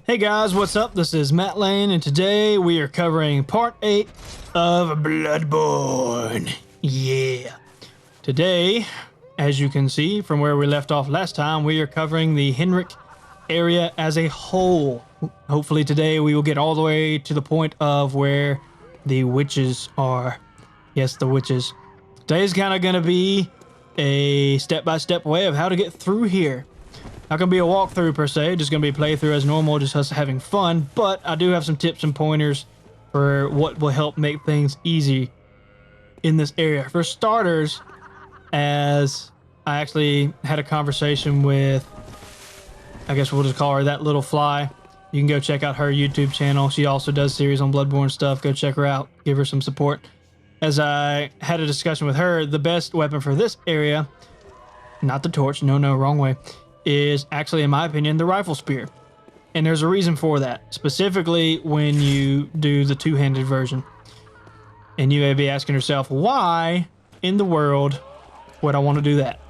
Hey guys, what's up? This is Matt Lane, and today we are covering part 8 of BloodBorne. Yeah. Today, as you can see from where we left off last time, we are covering the Hemwick area as a whole. Hopefully today we will get all the way to the point of where the witches are. Yes, the witches. Today's kind of going to be a step-by-step way of how to get through here. Not going to be a walkthrough per se, just going to be a playthrough as normal, just us having fun, but I do have some tips and pointers for what will help make things easy in this area. For starters, as I actually had a conversation with, I guess we'll just call her ThatLittleFly. You can go check out her YouTube channel. She also does series on BloodBorne stuff. Go check her out. Give her some support. As I had a discussion with her, the best weapon for this area, not the torch, no, wrong way, is actually, in my opinion, the rifle spear. And there's a reason for that, specifically when you do the two-handed version. And you may be asking yourself, why in the world would I want to do that?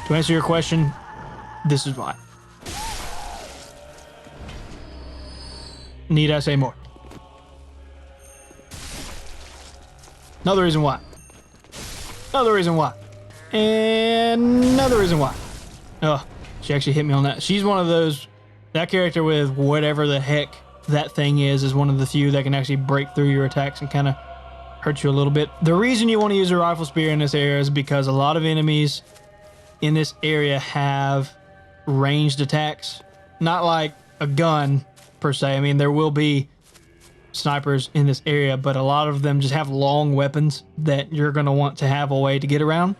To answer your question, this is why. Need I say more? Another reason why. Another reason why. And another reason why. Oh, she actually hit me on that. She's one of those, that character with whatever the heck that thing is one of the few that can actually break through your attacks and kind of hurt you a little bit. The reason you want to use a rifle spear in this area is because a lot of enemies in this area have ranged attacks. Not like a gun per se. I mean, there will be snipers in this area, but a lot of them just have long weapons that you're going to want to have a way to get around.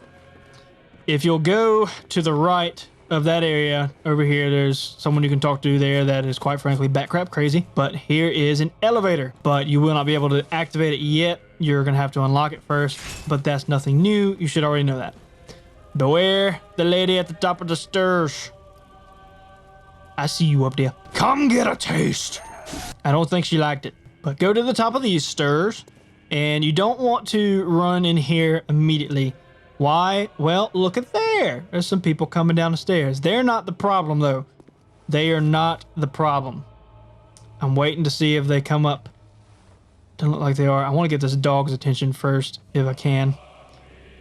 If you'll go to the right of that area over here, there's someone you can talk to there that is quite frankly batcrap crazy. But here is an elevator, but you will not be able to activate it yet. You're going to have to unlock it first, but that's nothing new. You should already know that. Beware the lady at the top of the stairs. I see you up there. Come get a taste. I don't think she liked it, but go to the top of these stairs, and you don't want to run in here immediately. Why? Well, look at there. There's some people coming down the stairs. They're not the problem, though. They are not the problem. I'm waiting to see if they come up. Doesn't look like they are. I want to get this dog's attention first, if I can.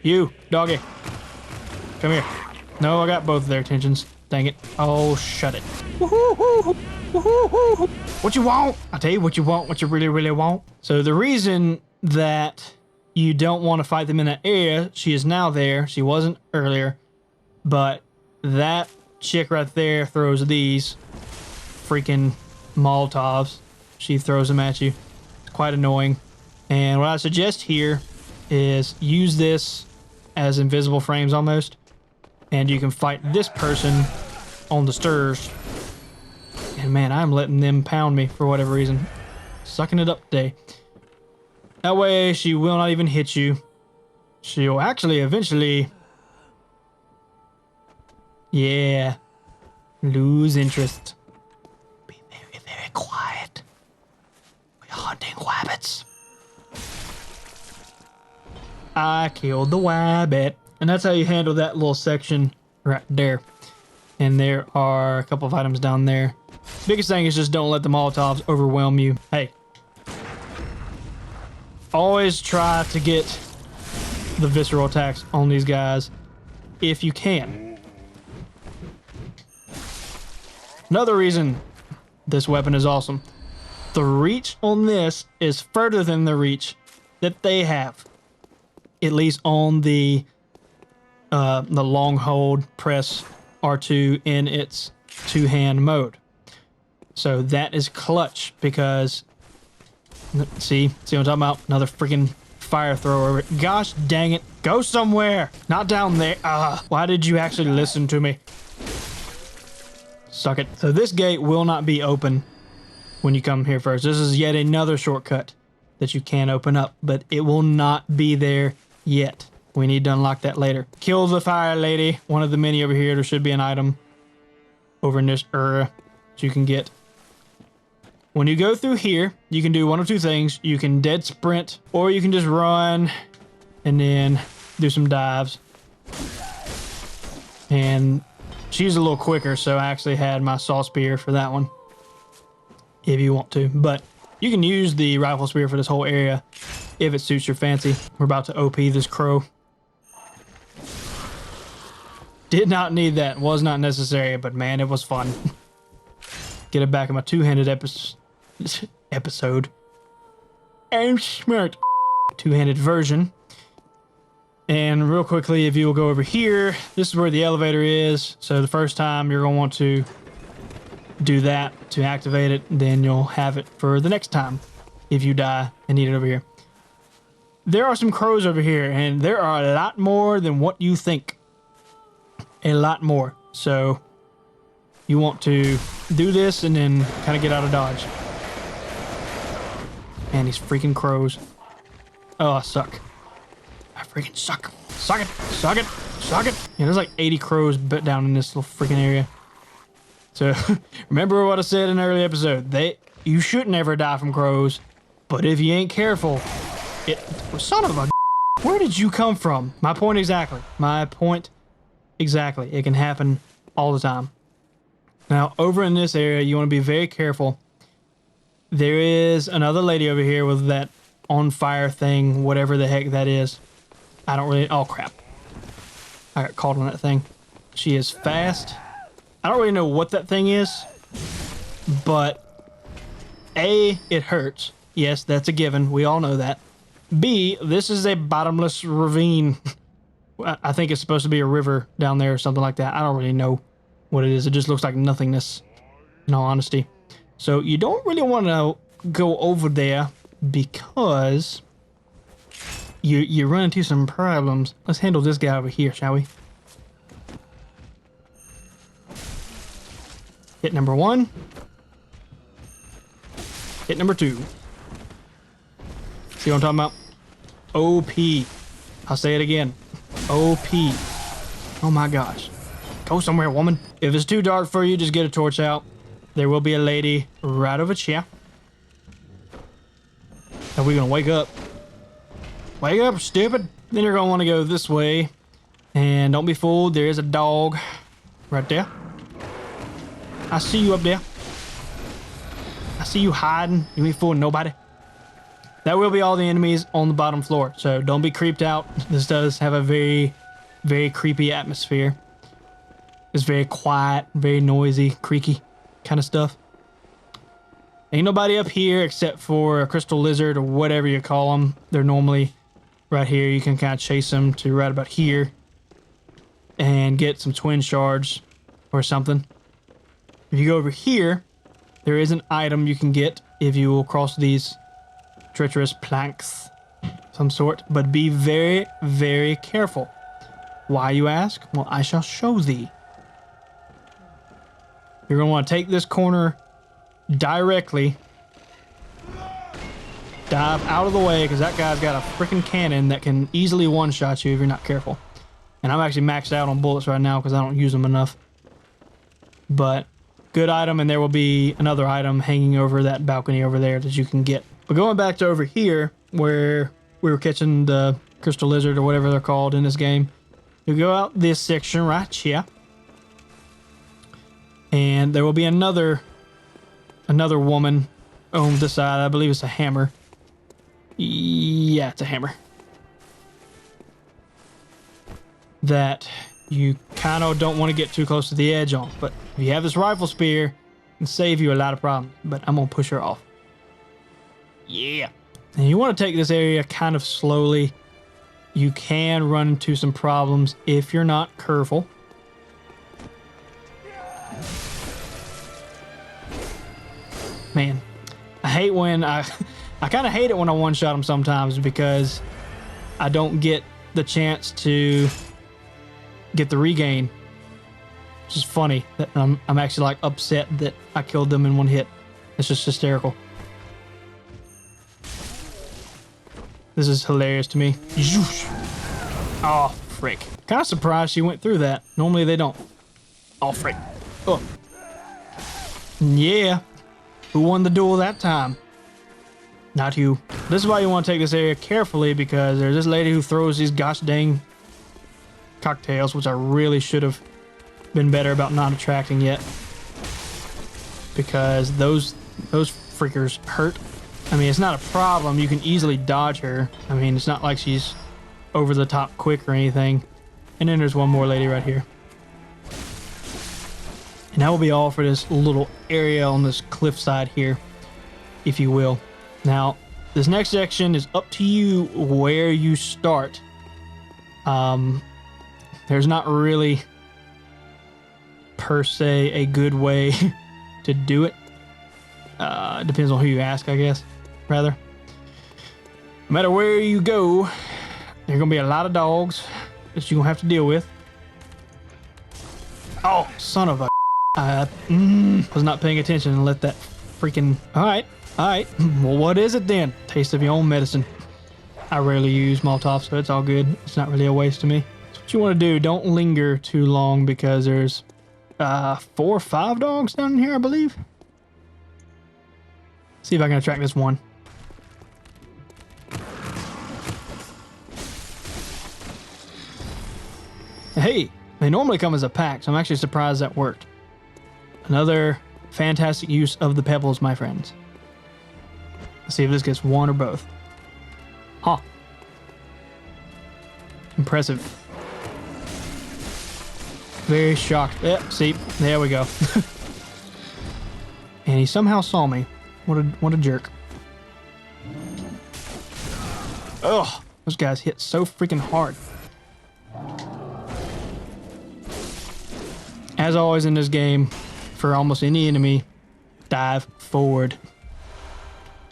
You, doggy. Come here. No, I got both of their attentions. Dang it. Oh, shut it. What you want? I'll tell you what you want, what you really, really want. So the reason that you don't want to fight them in that area, she is now there. She wasn't earlier. But that chick right there throws these freaking Molotovs. She throws them at you. It's quite annoying. And what I suggest here is use this as invisible frames almost. And you can fight this person on the stairs. And man, I'm letting them pound me for whatever reason. Sucking it up today. That way, she will not even hit you. She'll actually eventually... Yeah. Lose interest. Be very, very quiet. We're hunting wabbits. I killed the wabbit. And that's how you handle that little section right there. And there are a couple of items down there. Biggest thing is just don't let the Molotovs overwhelm you. Hey. Always try to get the visceral attacks on these guys if you can. Another reason this weapon is awesome. The reach on this is further than the reach that they have. At least on the long hold press R2 in its two-hand mode. So that is clutch because... See what I'm talking about? Another freaking fire thrower. Gosh dang it. Go somewhere. Not down there. Why did you actually listen to me? Suck it. So this gate will not be open when you come here first. This is yet another shortcut that you can open up, but it will not be there yet. We need to unlock that later. Kill the fire lady. One of the many over here. There should be an item over in this area that you can get. When you go through here, you can do one of two things. You can dead sprint, or you can just run and then do some dives. And she's a little quicker, so I actually had my saw spear for that one. If you want to. But you can use the rifle spear for this whole area if it suits your fancy. We're about to OP this crow. Did not need that. Was not necessary, but man, it was fun. Get it back in my two-handed episode. I'm smart. Two-handed version. And real quickly, if you will go over here, this is where the elevator is. So the first time you're going to want to do that to activate it, then you'll have it for the next time if you die and need it over here. There are some crows over here, and there are a lot more than what you think. A lot more. So you want to do this and then kind of get out of dodge. Man, these freaking crows. Oh, I suck. I freaking suck. Suck it. Suck it. Suck it. Yeah, there's like 80 crows bit down in this little freaking area. So remember what I said in an early episode. You shouldn't ever die from crows. But if you ain't careful, son of a where did you come from? My point exactly. My point exactly. It can happen all the time. Now, over in this area, you want to be very careful. There is another lady over here with that on fire thing, whatever the heck that is. I don't really... Oh, crap. I got caught on that thing. She is fast. I don't really know what that thing is, but A, it hurts. Yes, that's a given. We all know that. B, this is a bottomless ravine. I think it's supposed to be a river down there or something like that. I don't really know what it is. It just looks like nothingness, in all honesty. So you don't really want to go over there because you run into some problems. Let's handle this guy over here, shall we? Hit number 1. Hit number 2. See what I'm talking about? OP. I'll say it again. OP. Oh my gosh. Go somewhere, woman. If it's too dark for you, just get a torch out. There will be a lady right over here. Are we gonna wake up? Wake up, stupid. Then you're gonna want to go this way. And don't be fooled, there is a dog right there. I see you up there. I see you hiding. You ain't fooling nobody. That will be all the enemies on the bottom floor, so don't be creeped out. This does have a very, very creepy atmosphere. It's very quiet, very noisy, creaky kind of stuff. Ain't nobody up here except for a crystal lizard or whatever you call them. They're normally right here. You can kind of chase them to right about here and get some twin shards or something. If you go over here, there is an item you can get if you will cross these treacherous planks some sort, but be very, very careful. Why, you ask? Well, I shall show thee. You're going to want to take this corner directly, dive out of the way, because that guy's got a freaking cannon that can easily one-shot you if you're not careful. And I'm actually maxed out on bullets right now because I don't use them enough. But good item, and there will be another item hanging over that balcony over there that you can get. But going back to over here, where we were catching the crystal lizard or whatever they're called in this game, you go out this section right here, and there will be another woman on this side. I believe it's a hammer. Yeah, it's a hammer. That you kind of don't want to get too close to the edge on. But if you have this rifle spear, it can save you a lot of problems. But I'm going to push her off. Yeah. And you want to take this area kind of slowly. You can run into some problems if you're not careful. Man, I hate when I kind of hate it when I one-shot them sometimes because I don't get the chance to get the regain. Which is funny that I'm actually like upset that I killed them in one hit. It's just hysterical. This is hilarious to me. Oh, frick. Kind of surprised she went through that. Normally they don't. Oh, frick. Oh. Yeah. Who won the duel that time? Not you. This is why you want to take this area carefully, because there's this lady who throws these gosh dang cocktails, which I really should have been better about not attracting yet. Because those freakers hurt. I mean, it's not a problem. You can easily dodge her. I mean, it's not like she's over the top quick or anything. And then there's one more lady right here. And that will be all for this little area on this cliffside here, if you will. Now, this next section is up to you where you start. There's not really, per se, a good way to do it. Depends on who you ask, I guess, rather. No matter where you go, there are going to be a lot of dogs that you're going to have to deal with. Oh, son of a... I was not paying attention and let that freaking... Alright. Well, what is it then? Taste of your own medicine. I rarely use Molotov, so it's all good. It's not really a waste to me. So what you want to do, don't linger too long because there's 4 or 5 dogs down here, I believe. See if I can attract this one. Hey, they normally come as a pack, so I'm actually surprised that worked. Another fantastic use of the pebbles, my friends. Let's see if this gets one or both. Huh. Impressive. Very shocked. Yeah, see, there we go. And he somehow saw me. What a jerk. Ugh, those guys hit so freaking hard. As always in this game, for almost any enemy, dive forward.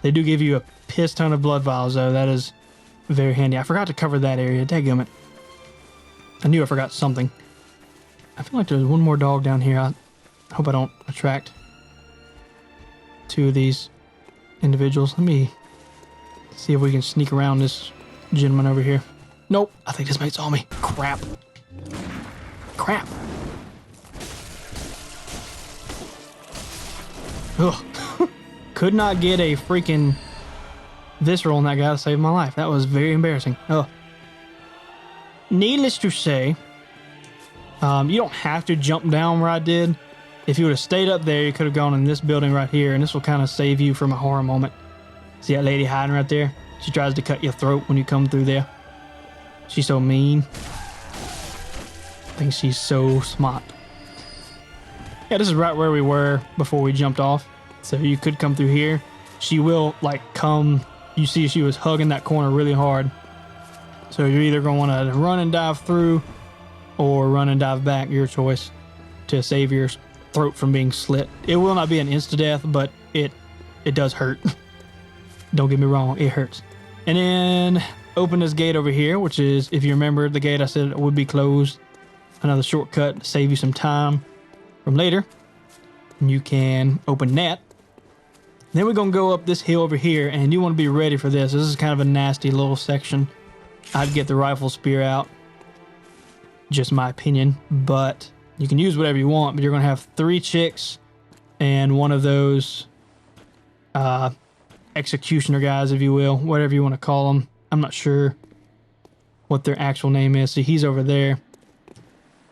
They do give you a piss ton of blood vials, though. That is very handy. I forgot to cover that area. Dadgummit. I knew I forgot something. I feel like there's one more dog down here. I hope I don't attract 2 of these individuals. Let me see if we can sneak around this gentleman over here. Nope. I think this mate saw me. Crap. Crap. Ugh. Could not get a freaking visceral on that guy to save my life. That was very embarrassing. Ugh. Needless to say, you don't have to jump down where I did. If you would have stayed up there, you could have gone in this building right here, and this will kind of save you from a horror moment. See that lady hiding right there? She tries to cut your throat when you come through there. She's so mean. I think she's so smart. Yeah, this is right where we were before we jumped off. So you could come through here. She will, like, come... You see she was hugging that corner really hard. So you're either going to want to run and dive through or run and dive back, your choice, to save your throat from being slit. It will not be an insta-death, but it does hurt. Don't get me wrong, it hurts. And then open this gate over here, which is, if you remember, the gate I said it would be closed. Another shortcut to save you some time from later. And you can open that. Then we're going to go up this hill over here, and you want to be ready for this. This is kind of a nasty little section. I'd get the rifle spear out. Just my opinion, but you can use whatever you want, but you're going to have 3 chicks and one of those executioner guys, if you will, whatever you want to call them. I'm not sure what their actual name is. See, he's over there.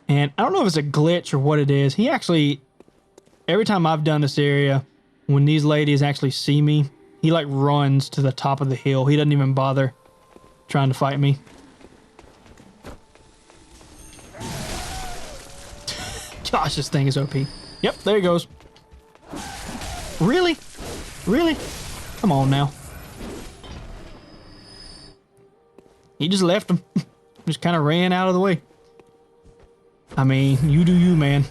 And I don't know if it's a glitch or what it is. He actually, every time I've done this area, when these ladies actually see me, he like runs to the top of the hill. He doesn't even bother trying to fight me. Gosh, this thing is OP. Yep, there he goes. Really? Really? Come on now. He just left him. Just kind of ran out of the way. I mean, you do you, man.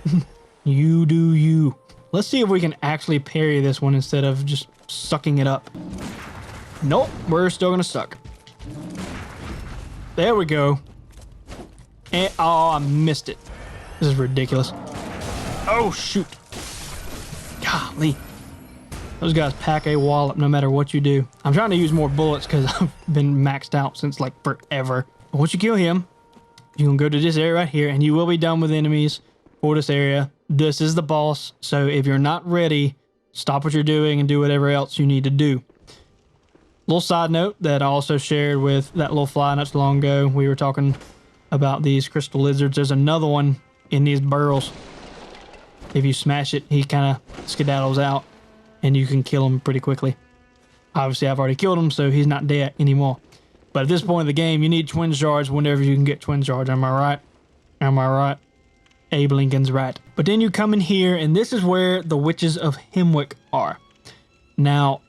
You do you. Let's see if we can actually parry this one instead of just sucking it up. Nope, we're still gonna suck. There we go. And, oh, I missed it. This is ridiculous. Oh, shoot. Golly. Those guys pack a wallop no matter what you do. I'm trying to use more bullets because I've been maxed out since like forever. But once you kill him, you can go to this area right here and you will be done with enemies for this area. This is the boss. So if you're not ready, stop what you're doing and do whatever else you need to do. Little side note that I also shared with ThatLittleFly not so long ago. We were talking about these crystal lizards. There's another one in these burrows. If you smash it, he kind of skedaddles out, and you can kill him pretty quickly. Obviously, I've already killed him, so he's not dead anymore. But at this point in the game, you need twin shards whenever you can get twin shards. Am I right? Am I right? Abe Lincoln's right. But then you come in here, and this is where the Witches of Hemwick are. Now,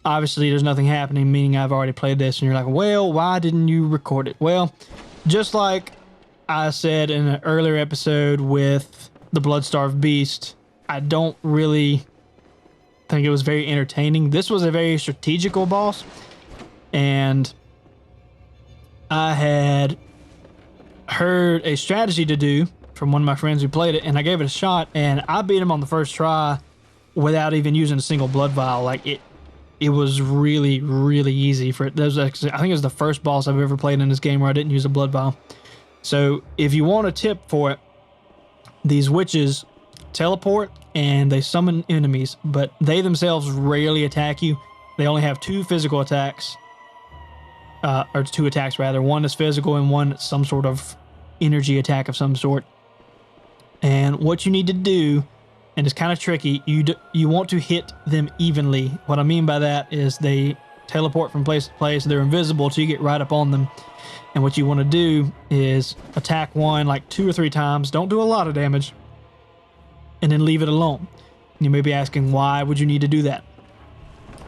obviously, there's nothing happening, meaning I've already played this, and you're like, well, why didn't you record it? Well, just like I said in an earlier episode with the Bloodstarved Beast, I don't really think it was very entertaining. This was a very strategical boss, and I had heard a strategy to do from one of my friends who played it, and I gave it a shot, and I beat him on the first try without even using a single blood vial. Like, it was really, really easy for it. That was actually, I think it was the first boss I've ever played in this game where I didn't use a blood vial. So if you want a tip for it, these witches teleport and they summon enemies, but they themselves rarely attack you. They only have 2 physical attacks, or 2 attacks rather. One is physical and one some sort of energy attack of some sort. And what you need to do, and it's kind of tricky, you want to hit them evenly. What I mean by that is they teleport from place to place. They're invisible, so you get right up on them. And what you want to do is attack one like 2 or 3 times. Don't do a lot of damage. And then leave it alone. You may be asking, why would you need to do that?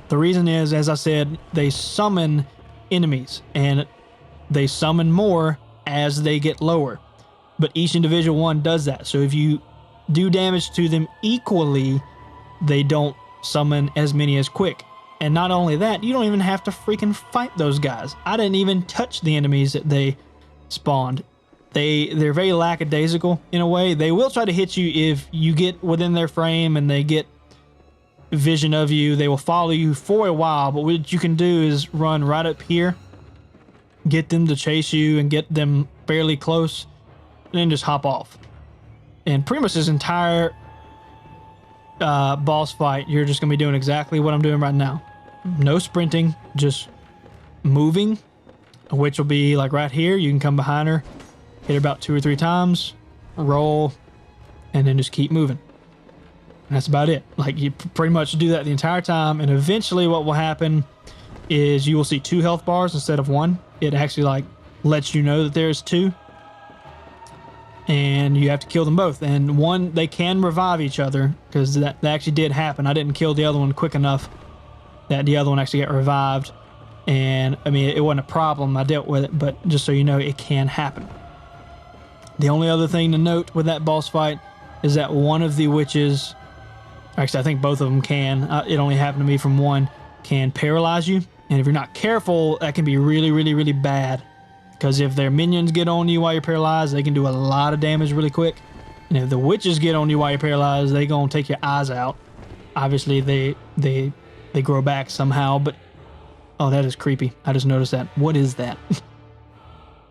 The reason is, as I said, they summon enemies. And they summon more as they get lower. But each individual one does that. So if you do damage to them equally, they don't summon as many as quick. And not only that, you don't even have to freaking fight those guys. I didn't even touch the enemies that they spawned. They're very lackadaisical in a way. They will try to hit you if you get within their frame and they get vision of you. They will follow you for a while, but what you can do is run right up here, get them to chase you and get them fairly close, and then just hop off. And pretty much this entire boss fight, you're just going to be doing exactly what I'm doing right now. No sprinting, just moving, which will be like right here. You can come behind her, hit her about 2 or 3 times, roll, and then just keep moving. And that's about it. Like, you pretty much do that the entire time, and eventually what will happen is you will see 2 health bars instead of 1. It actually like lets you know that there's 2. And you have to kill them both. And one, they can revive each other, because that actually did happen. I didn't kill the other one quick enough that the other one actually got revived. And I mean, it wasn't a problem. I dealt with it, but just so you know, it can happen. The only other thing to note with that boss fight is that one of the witches, actually I think both of them can, it only happened to me from one, can paralyze you. And if you're not careful, that can be really, really, really bad. Because if their minions get on you while you're paralyzed, they can do a lot of damage really quick. And if the witches get on you while you're paralyzed, they gonna take your eyes out. Obviously, they grow back somehow, but... Oh, that is creepy. I just noticed that. What is that?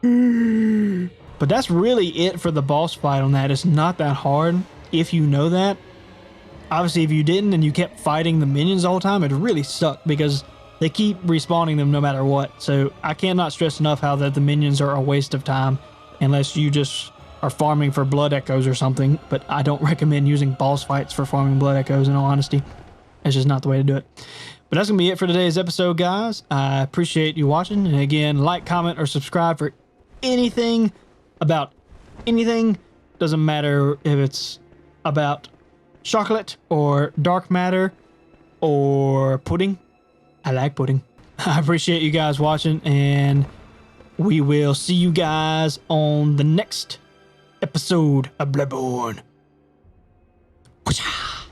But that's really it for the boss fight on that. It's not that hard if you know that. Obviously, if you didn't and you kept fighting the minions the whole time, it'd really suck because they keep respawning them no matter what. So I cannot stress enough how that the minions are a waste of time unless you just are farming for blood echoes or something. But I don't recommend using boss fights for farming blood echoes, in all honesty. It's just not the way to do it. But that's going to be it for today's episode, guys. I appreciate you watching. And again, like, comment, or subscribe for anything about anything. Doesn't matter if it's about chocolate or dark matter or pudding. I like pudding. I appreciate you guys watching, and we will see you guys on the next episode of BloodBorne. Whoosh-ah.